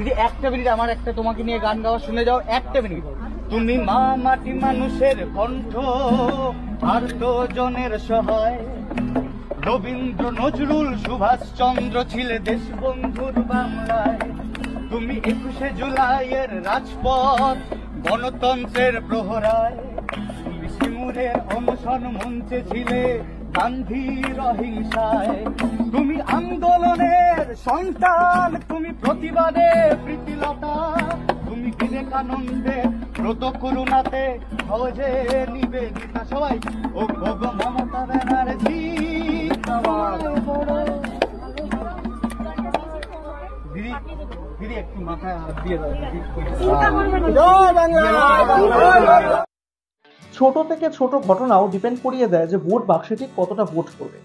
দিদি একটা মিনিট আমার একটা তোমাকে নিয়ে গান গাওয়া শুনে যাও, একটা মিনিট। তুমি মা মাটি মানুষের কণ্ঠ, আর তো জনের সহায়। রবীন্দ্র নজরুল সুভাষচন্দ্র ছিলে দেশবন্ধুর বাংলায়। তুমি 21শে জুলাইয়ের রাজপথ, গণতন্ত্রের প্রহরায়। তুমি সিমুরের অনশন মঞ্চে ছিলে গান্ধীর অহিংসায়। তুমি আন্দোলনের সন্তান, তুমি প্রতিবাদে প্রীতিলতা। তুমি বিবেকানন্দের ব্রত করুণাতে সহজে নিবেদিতা। সবাই ও ভোগ মমতা ব্যানার্জি দিদি, দিদি একটু মাথায় হাত দিয়ে দাও। ছোট থেকে ছোট ঘটনাও ডিপেন্ড করিয়ে দেয় যে ভোট বাক্সে ঠিক কতটা ভোট করবে,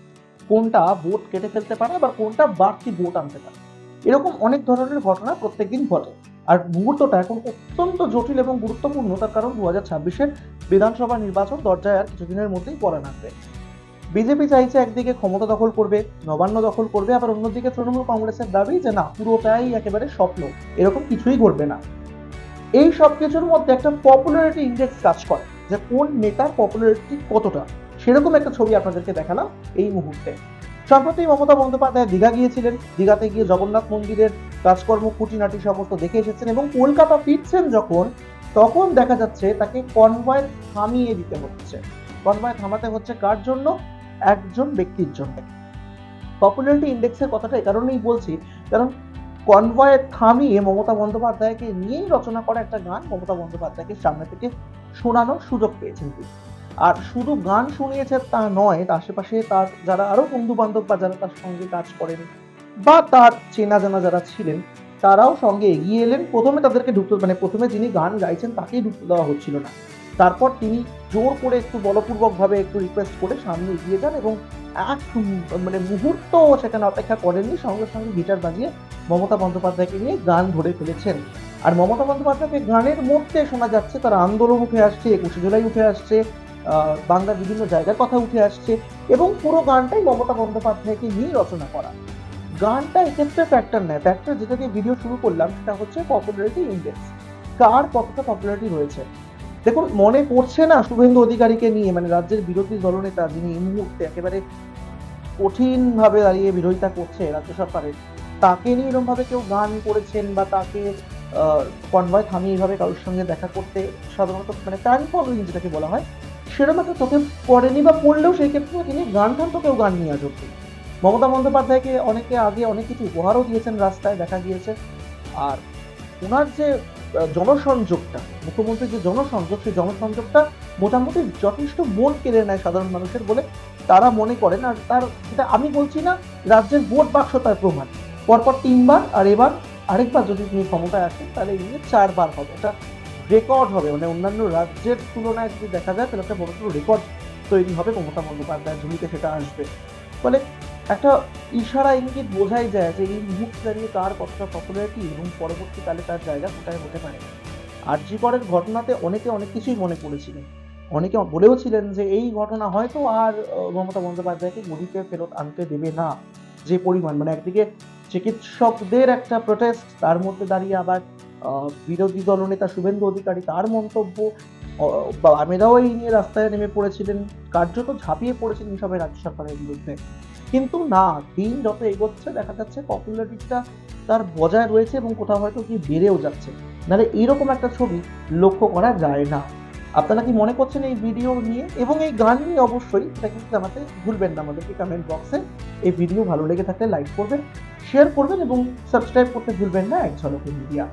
কোনটা ভোট কেটে ফেলতে পারে, আবার কোনটা বাড়তি ভোট আনতে পারে। এরকম অনেক ধরনের ঘটনা প্রত্যেকদিন ঘটে। আর মুহূর্তটা এখন অত্যন্ত জটিল এবং গুরুত্বপূর্ণ, তার কারণ 2026-এর বিধানসভা নির্বাচন দরজায় আর কিছুদিনের মধ্যেই পড়ে নামবে। বিজেপি চাইছে একদিকে ক্ষমতা দখল করবে, নবান্ন দখল করবে, আবার অন্যদিকে তৃণমূল কংগ্রেসের দাবি যে না, পুরোটাই একেবারে স্বপ্ন, এরকম কিছুই ঘটবে না। এই সব কিছুর মধ্যে একটা পপুলারিটি ইন্ডেক্স কাজ করে, যে কোন নেতার পপুলারিটি কতটা, সেরকম একটা ছবি আপনাদেরকে দেখালাম এই মুহূর্তে। সম্প্রতি মমতা বন্দ্যোপাধ্যায় দীঘা গিয়েছিলেন। দীঘাতে গিয়ে জগন্নাথ মন্দিরের কাজকর্ম খুঁটিনাটি সমস্ত দেখে এসেছেন এবং কলকাতা ফিরছেন যখন, তখন দেখা যাচ্ছে তাকে কনভয় থামিয়ে দিতে হচ্ছে। কনভয় থামাতে হচ্ছে কার জন্য? একজন ব্যক্তির জন্য। পপুলারিটি ইন্ডেক্সের কথাটা এই কারণেই বলছি, কারণ কনভয় থামিয়ে মমতা বন্দ্যোপাধ্যায়কে নিয়েই রচনা করা একটা গান মমতা বন্দ্যোপাধ্যায়কে সামনে থেকে শোনানোর সুযোগ পেয়েছেন তিনি। আর শুধু গান শুনিয়েছে তা নয়, তার আশেপাশে তার যারা আরো বন্ধু বান্ধব বা যারা তার সঙ্গে কাজ করেন বা তার চেনা জানা যারা ছিলেন, তারাও সঙ্গে এগিয়ে এলেন। প্রথমে তাদেরকে ঢুকতে প্রথমে যিনি গান গাইছেন তাকেই ঢুকতে দেওয়া হচ্ছিল না। তারপর তিনি জোর করে একটু বলপূর্বকভাবে একটু রিকোয়েস্ট করে সামনে এগিয়ে যান এবং এক মুহূর্ত সেখানে অপেক্ষা করেননি, সঙ্গে সঙ্গে গিটার বাজিয়ে মমতা বন্দ্যোপাধ্যায়কে নিয়ে গান ধরে ফেলেছেন। আর মমতা বন্দ্যোপাধ্যায়কে গানের মধ্যে শোনা যাচ্ছে তার আন্দোলন উঠে আসছে, 21শে জুলাই উঠে আসছে, বাংলার বিভিন্ন জায়গার কথা উঠে আসছে, এবং পুরো গানটাই মমতা বন্দ্যোপাধ্যায়কে নিয়ে রচনা করা। গানটা এক্ষেত্রে ফ্যাক্টর নেয়। ফ্যাক্টর যেটা দিয়ে ভিডিও শুরু করলাম সেটা হচ্ছে পপুলারিটি ইন্ডেক্স, কার কতটা পপুলারিটি রয়েছে। দেখুন, মনে পড়ছে না শুভেন্দু অধিকারীকে নিয়ে, মানে রাজ্যের বিরোধী দলনেতা যিনি এই মুহূর্তে একেবারে কঠিন ভাবে দাঁড়িয়ে বিরোধিতা করছে রাজ্য সরকারের, তাকে নিয়ে এরকম ভাবে কেউ গান করেছেন বা তাকে কনভয় থামিয়ে এইভাবে কারোর সঙ্গে দেখা করতে সাধারণত মানে ফ্যান ফলোইং যেটাকে বলা হয়, সেরকম একটা চোখে পড়েনি, বা পড়লেও সেই ক্ষেত্রে তিনি গান তো কেউ গান নিয়ে আসবে। মমতা বন্দ্যোপাধ্যায়কে অনেকে আগে অনেক কিছু উপহারও দিয়েছেন, রাস্তায় দেখা গিয়েছে। আর ওনার যে জনসংযোগটা, মুখ্যমন্ত্রীর যে জনসংযোগ, সেই জনসংযোগটা মোটামুটি যথেষ্ট মন কেড়ে নেয় সাধারণ মানুষের বলে তারা মনে করেন। আর তার এটা আমি বলছি না, রাজ্যের ভোট বাক্স তার প্রমাণ। পরপর 3 বার, আর এবার আরেকবার যদি তিনি ক্ষমতায় আসেন তাহলে এই 4 বার হবে। এটা রেকর্ড হবে, মানে অন্যান্য রাজ্যের তুলনায় যদি দেখা যায় তাহলে একটা বড় রেকর্ড তৈরি হবে মমতা বন্দ্যোপাধ্যায়ের ঝুলিতে, সেটা আসবে। ফলে একটা ইশারা ইঙ্গিত বোঝাই যায় যে এই মুহূর্তে দাঁড়িয়ে তার কতটা পপুলারিটি এবং পরবর্তীকালে তার জায়গা কোথায় হতে পারে। আরজি করের ঘটনাতে অনেকে অনেক কিছুই মনে করেছিলেন, অনেকে বলেও ছিলেন যে এই ঘটনা হয়তো আর মমতা বন্দ্যোপাধ্যায়কে গদিতে ফেরত আনতে দেবে না। যে পরিমাণ, মানে একদিকে চিকিৎসকদের একটা প্রোটেস্ট, তার মধ্যে দাঁড়িয়ে আবার বিরোধী দলনেতা শুভেন্দু অধিকারী তার মন্তব্য, আমেরাও এই নিয়ে রাস্তায় নেমে পড়েছিলেন, কার্যত ঝাঁপিয়ে পড়েছিলেন এইসবের রাজ্য সরকারের বিরুদ্ধে। কিন্তু না, দিন যত এগোচ্ছে দেখা যাচ্ছে পপুলারিটিটা তার বজায় রয়েছে এবং কোথাও হয়তো কি বেড়েও যাচ্ছে। নাহলে এইরকম একটা ছবি লক্ষ্য করা যায় না। আপনারা কি মনে করছেন এই ভিডিও নিয়ে এবং এই গান নিয়ে? অবশ্যই এটা কিন্তু জানাতে ভুলবেন না আমাদেরকে কমেন্ট বক্সে। এই ভিডিও ভালো লেগে থাকলে লাইক করবেন, শেয়ার করবেন এবং সাবস্ক্রাইব করতে ভুলবেন না এক ঝলকে মিডিয়া।